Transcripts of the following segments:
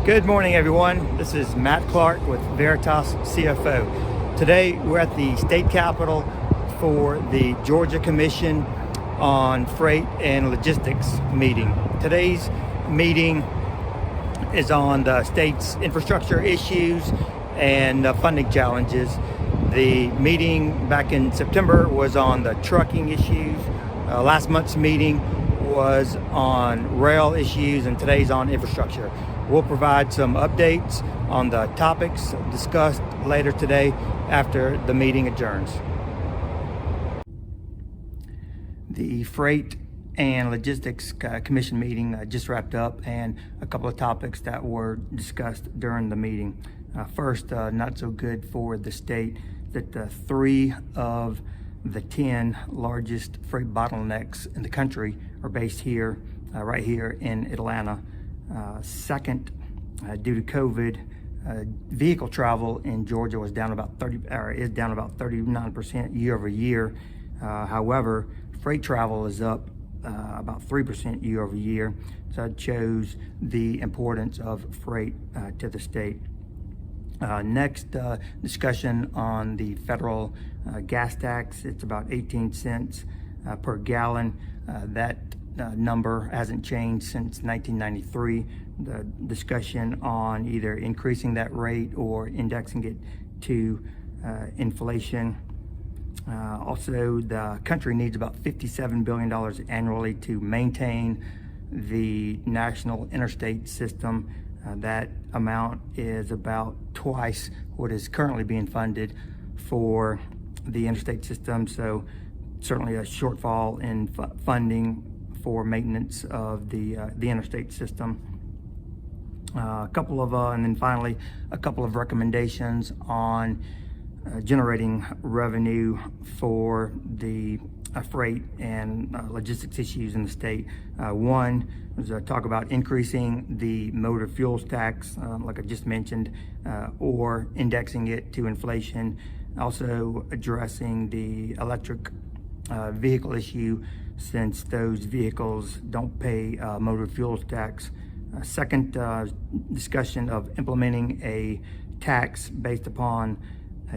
Good morning, everyone. This is Matt Clark with Veritas CFO. Today, we're at the state capitol for the Georgia Commission on Freight and Logistics meeting. Today's meeting is on the state's infrastructure issues and funding challenges. The meeting back in September was on the trucking issues. Last month's meeting was on rail issues, and today's on infrastructure. We'll provide some updates on the topics discussed later today after the meeting adjourns. The Freight and Logistics Commission meeting just wrapped up, and a couple of topics that were discussed during the meeting. First, not so good for the state that 3 of the 10 largest freight bottlenecks in the country are based here, right here in Atlanta. Second, due to COVID, vehicle travel in Georgia was down about 39% year over year. However, freight travel is up about 3% year over year. So it shows the importance of freight to the state. Next, discussion on the federal gas tax. It's about 18 cents per gallon. That number hasn't changed since 1993. The discussion on either increasing that rate or indexing it to inflation. Also, the country needs about $57 billion annually to maintain the national interstate system. That amount is about twice what is currently being funded for the interstate system. So certainly a shortfall in funding for maintenance of the interstate system. And then finally, a couple of recommendations on generating revenue for the freight and logistics issues in the state. One was talk about increasing the motor fuels tax, like I just mentioned, or indexing it to inflation. Also addressing the electric vehicle issue, since those vehicles don't pay motor fuels tax. Second, discussion of implementing a tax based upon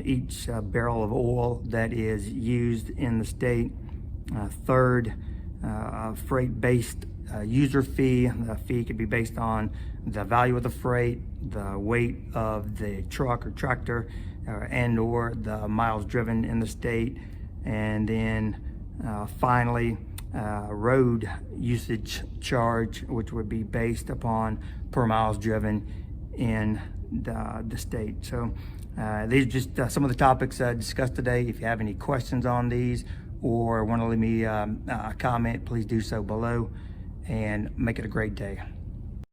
each barrel of oil that is used in the state. Third, freight-based user fee. The fee could be based on the value of the freight, the weight of the truck or tractor, and or the miles driven in the state. And then finally, road usage charge, which would be based upon per miles driven in the state. So these are just some of the topics discussed today. If you have any questions on these or want to leave me a comment, please do so below, and make it a great day.